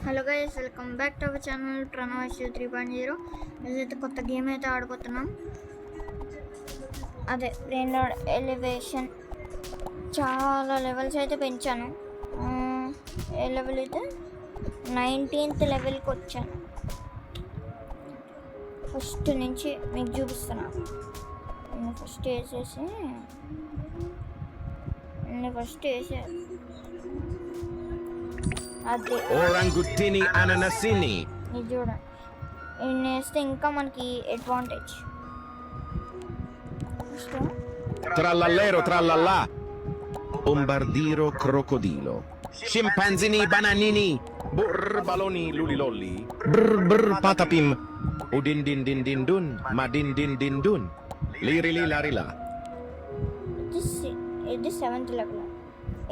Hello guys, welcome back to our channel ట్రనోస్ 3.0. ఇదైతే కొత్త గేమ్ అయితే ఆడిపోతున్నాం. అదే బ్రెయిన్ ఎలివేషన్. చాలా లెవెల్స్ అయితే పెంచాను. ఏ లెవెల్ అయితే 19th లెవెల్కి వచ్చాను. ఫస్ట్ నుంచి మీకు చూపిస్తున్నాను. నేను ఫస్ట్ వేసేసి అది ఓరంగుటిని అననసిని ఇది చూడండి. ఇది వేస్తే ఇంకా మనకి advantage. trallallero trallallà bombardiro crocodilo scimpanzini bananini burr baloni lulilolli brr brr patapim udin din din din dun ma din din din dun lirili larila ఇది 7th level.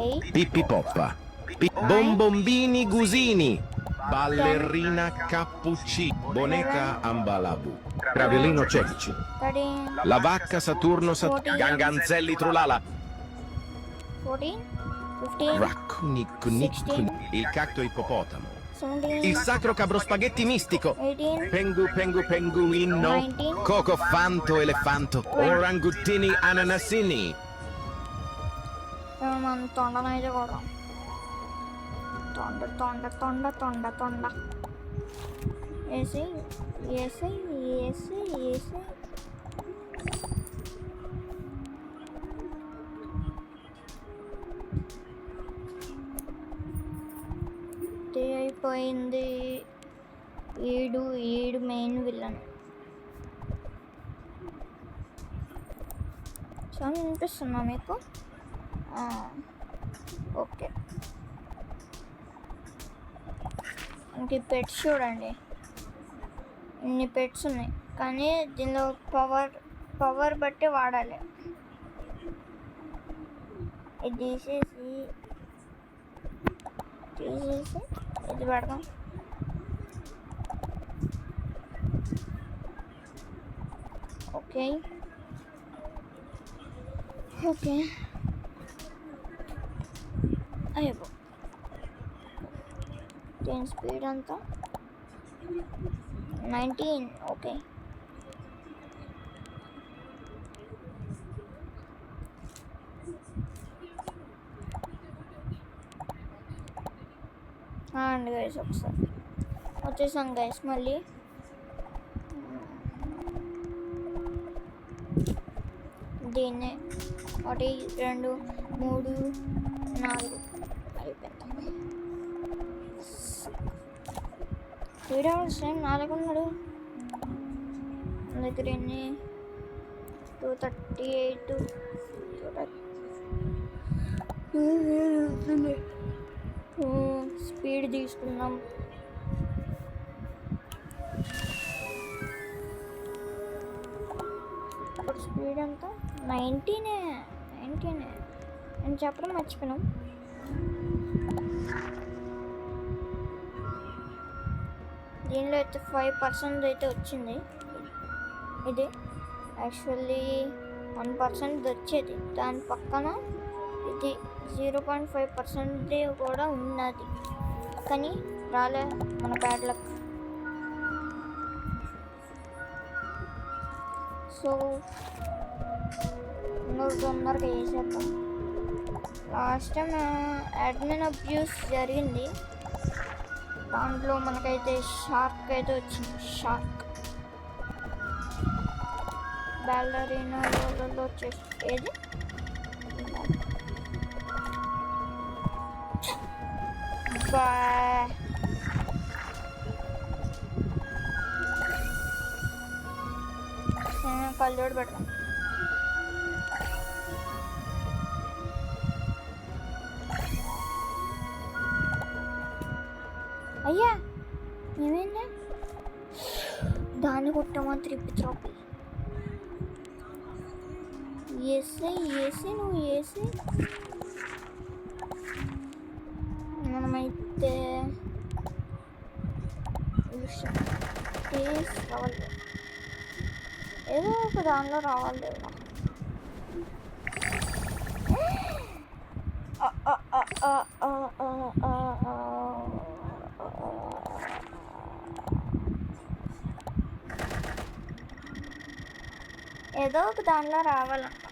8 pippi poppa bombombini gusini ballerina cappucci boneca ambalabu Raviolino Celici 13 la vacca Saturno Ganganzelli Trulala 14 15 Raccuni il cacto ippopotamo 17 il sacro cabro spaghetti mistico 18 penguino 19 coco fanto elefanto orangutini ananasini మన తొండనైతే కూడా తొండ వేసి అయిపోయింది. ఏడు main villain. చాలా వినిపిస్తున్నా మీకు? Okay. మనకి pets చూడండి, ఇన్ని పెట్స్ ఉన్నాయి, కానీ దీనిలో పవర్ బట్టి వాడాలి. ఇది తీసేసి ఇది పెడదాం. ఓకే అయ్యో, దీని స్పీడ్ అంతా 19. ఓకే, అండ్ గైస్ ఒకసారి వచ్చేసాం గైస్. మళ్ళీ దీన్నే 1 2 3 4 అయిపోయింది. వీడియో సేమ్ నాలుగున్నాడు దగ్గర. ఎన్ని 238 స్పీడ్ తీసుకుందాం. ఇప్పుడు స్పీడ్ అంతా 19 నేను చెప్పడం మర్చిపోయినాం. దీనిలో అయితే 5% అయితే వచ్చింది. ఇది యాక్చువల్లీ 1% వచ్చేది. దాని పక్కన ఇది 0.5% కూడా ఉన్నది, కానీ రాలే మన బ్యాడ్ లక్. సో తొందరగా వేసేద్దాం. లాస్ట్ టైం అడ్మిన్ అబ్యూస్ జరిగింది, దాంట్లో మనకైతే షార్క్ అయితే వచ్చింది. షార్క్ బ్యాలరీనాలో వచ్చేసి ఏది కళ్ళోడు పెడతాం. అయ్యా ఏమైందా? దాన్ని కొట్టమా త్రిప్పి వేసి నువ్వు వేసి మనమైతే రావాలి, ఏదో ఒక దానిలో రావాలి. ఏదో ఒక దానిలో రావాలంట.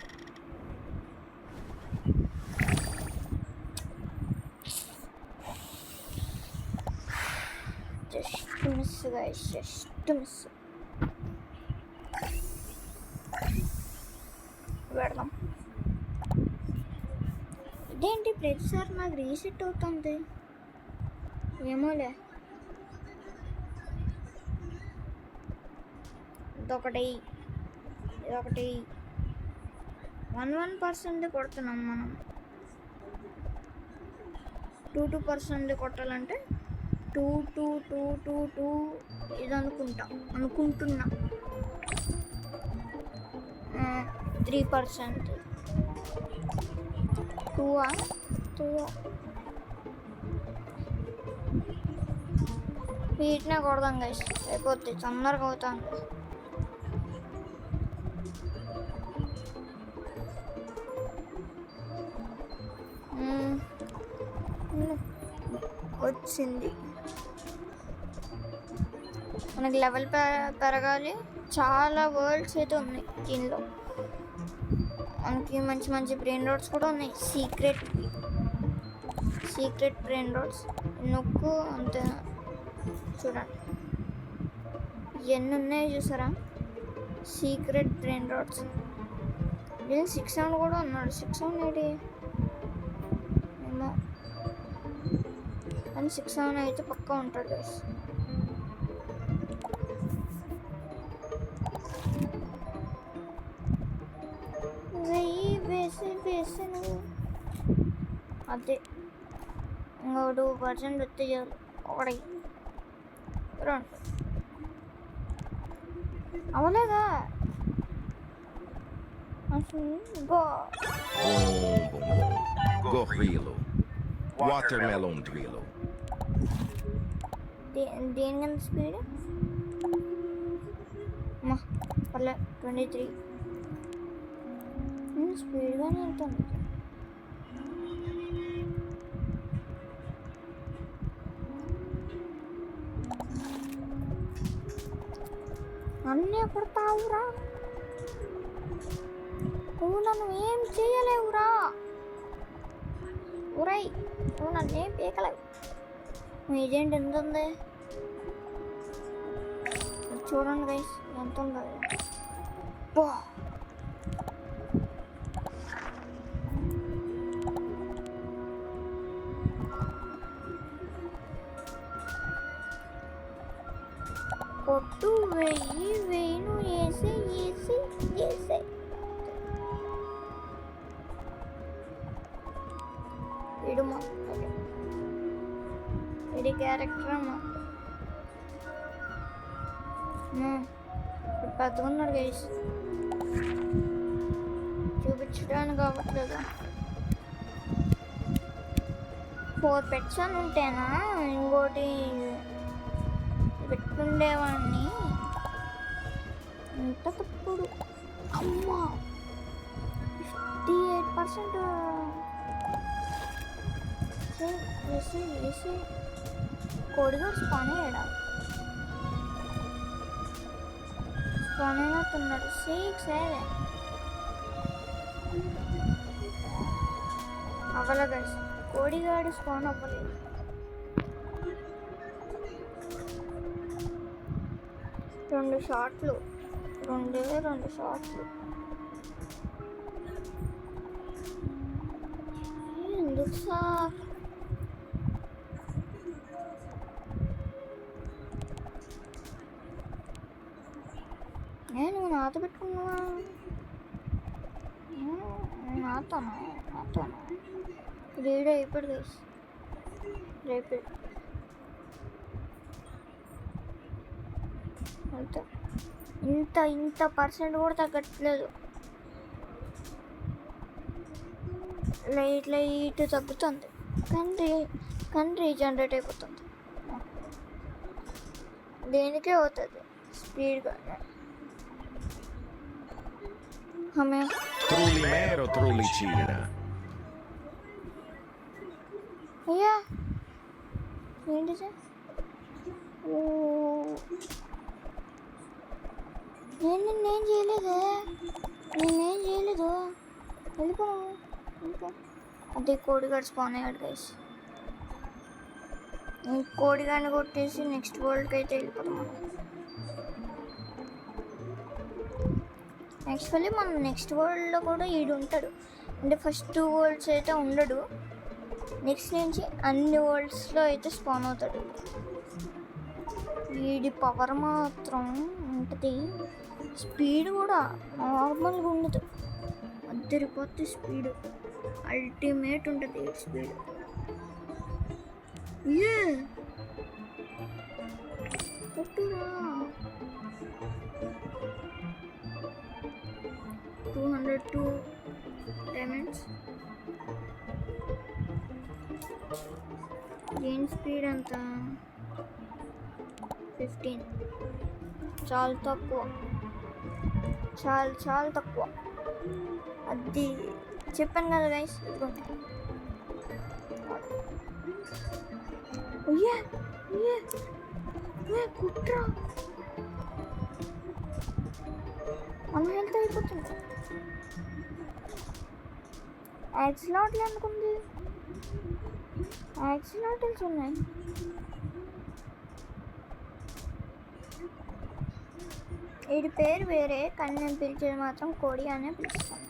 Just miss guys, just miss. పెడదాం. ఇదేంటి ప్రతిసారి నాకు రీసెట్ అవుతుంది ఏమోలే. ఇదొకటి 1% కొడుతున్నాం మనం. 2% కొట్టాలంటే 2 ఇది అనుకుంటున్నా. 3% 2 వీటినే కొడదాం గైస్, అయిపోతే తొందరగా అవుతాను. వచ్చింది. మనకి లెవెల్ పెరగాలి. చాలా వరల్డ్స్ అయితే ఉన్నాయి దీనిలో. మనకి మంచి మంచి బ్రెయిన్ రోడ్స్ కూడా ఉన్నాయి. సీక్రెట్ బ్రెయిన్ రోడ్స్ నొక్కు అంతే. చూడండి ఎన్ని ఉన్నాయి చూసారా, సీక్రెట్ బ్రెయిన్ రోడ్స్. వీళ్ళు 6-7 కూడా ఉన్నాడు. 6-7 ఏంటి ఏమో, కానీ 6-7 అయితే పక్కా ఉంటాడు గైస్. వేసి నువ్వు అదే ఇంకో 2% వస్తే చాలు. 1 2 అవలేదా అసలు. Gorrillo. Watermelon drillo. దేని స్పీడ్ పర్లే 23 స్పీడ్గానే వెళ్తుంది. అన్నీ కొడతావురా నువ్వు, నన్ను ఏం చేయలేవురా. ఊరై నువ్వు నన్ను ఏం పీకలేవు. మీ ఏజెంట్ ఎంత ఉంది చూడండి గైస్, ఎంత ఉందో. కొట్టు వెయ్యిను వేసి ఇడుమా. ఇది క్యారెక్టర్ అమ్మా. పెద్దగా ఉన్నాడు గైస్, చూపించడానికి కావట్లేదు. 4 పెట్స్ అని ఉంటేనా ఇంకోటి పెట్టుండేవాడిని. ఎంత తప్పుడు అమ్మా. 58% వేసి కోడిగాడు స్పాన్ అయినట్టున్నాడు. 6-7 అవ్వలే గైస్, కోడిగాడు స్పాన్ అవ్వలేదు. 2 షాట్లు, 2 షాట్లు. ఎందుకు సార్ నేను నాతో పెట్టుకున్నా. నాతోనా రీడ్ అయిపోయాడు గైస్. రేపు ఇంత పర్సెంట్ కూడా తగ్గట్లేదు. లైట్ తగ్గుతుంది కానీ రీజనరేట్ అయిపోతుంది. దేనికే అవుతుంది స్పీడ్గా. Trulli mero, trulli cina. అయ్యా ఏంటి నేనేం చేయలేదే, నేనేం చేయలేదు. వెళ్ళిపో. అదే కోడిగాడు స్పాన్ అయ్యాడు గైస్. కోడిగాడిని కొట్టేసి నెక్స్ట్ వరల్డ్కి అయితే వెళ్ళిపోతాం మనం. యాక్చువల్లీ మనం నెక్స్ట్ వరల్డ్లో కూడా ఈడు ఉంటాడు. అంటే ఫస్ట్ 2 వరల్డ్స్ అయితే ఉండడు, నెక్స్ట్ నుంచి అన్ని వరల్డ్స్లో అయితే స్పాన్ అవుతాడు. వీడి పవర్ మాత్రం ఉంటుంది, స్పీడ్ కూడా నార్మల్గా ఉండదు, అద్దరిపోతే స్పీడ్ అల్టిమేట్ ఉంటుంది స్పీడ్. కొట్టురా 202 డైమండ్స్. గెయిన్ స్పీడ్ అంత 15, చాలా తక్కువ, చాలా తక్కువ. అది చెప్పాను కదా గైస్. కుట్రా మన హెల్త్ అయిపోతుంది. యాక్సిలాట్లు అనుకుంది, యాక్సిలాటిల్స్ ఉన్నాయి. వీడి పేరు వేరే, కానీ నేను పిలిచేది మాత్రం కోడి అనే పిలుస్తాను.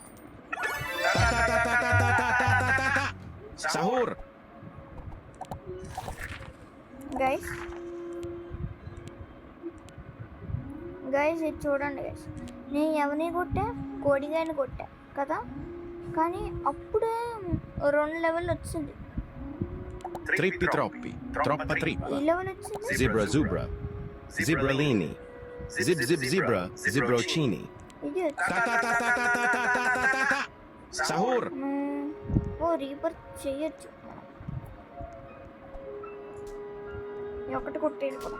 Sahur. గైస్ ఇది చూడండి గైస్, నేను ఎవరిని కొట్టా, కోడిగాని కొట్టా కదా, కానీ అప్పుడే 2 లెవెల్ వచ్చింది. Trippi troppi, troppa trippa. ఈ లెవెల్ వచ్చింది. Zebra zubra, zibralini, zebra, zibrocini. ఇది Ta ta ta ta ta ta ta ta ta ta ta. Sahur. ఓ రీబర్త్ చేయొచ్చు. ఒకటి కొట్టేది కూడా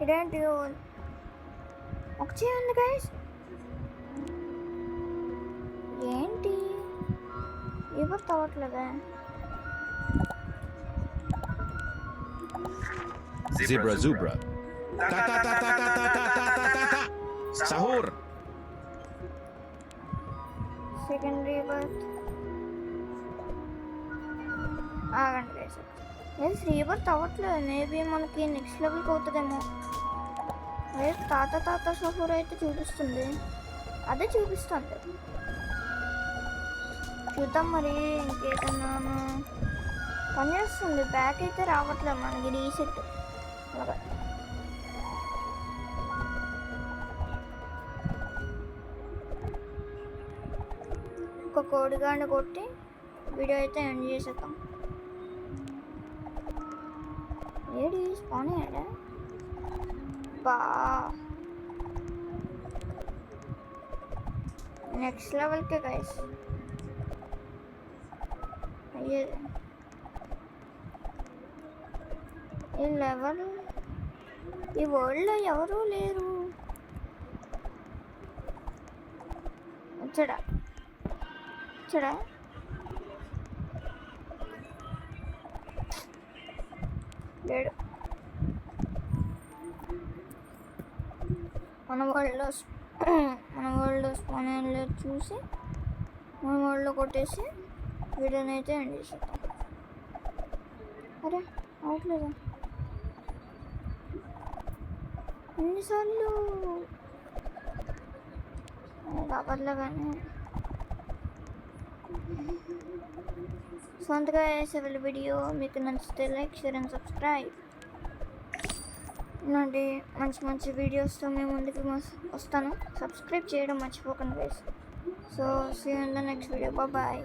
ఇదేంటి, ఒక చేయండి గైస్. ఏంటి rebirth అవ్వట్లేదా? Zebra zubra. Ta ta ta ta ta ta ta ta ta ta ta. Sahur. Second rebirth ఆగండి guys. Rebirth అవ్వట్లేదు, మేబీ మనకి నెక్స్ట్ లెవెల్కి అవుతుందేమో. అదే తాత సహూర్ అయితే చూపిస్తుంది, అదే చూపిస్తుంది. చూద్దాం మరి ఇంకేదన్నా పనిచేస్తుంది. బ్యాక్ అయితే రావట్లేదు మనకి, రీసెట్ అలాగా. ఒక కోడిగాడిని కొట్టి వీడియో అయితే ఎండ్ చేసేద్దాం. ఏడి స్పాన్ అయ్యాడా బా. నెక్స్ట్ లెవెల్కే గైస్ అయ్యేది. ఈ లెవెల్ ఈ వరల్డ్లో ఎవరూ లేరు. వచ్చాడా లేడు. మన వరల్డ్లో స్పాన్ అయ్యేది చూసి మన వరల్డ్లో కొట్టేసి వీడియోని అయితే ఎండ్ చేసేద్దాం. అరే అవట్లేదా ఎన్నిసార్లు రావట్లే. కానీ సొంతగా వేసే వీడియో మీకు నచ్చితే లైక్, షేర్ అండ్ సబ్స్క్రైబ్. ఇలాంటి మంచి వీడియోస్తో మేము ముందుకు వస్తాను. సబ్స్క్రైబ్ చేయడం మర్చిపోకండి guys. So see you in the next video. Bye.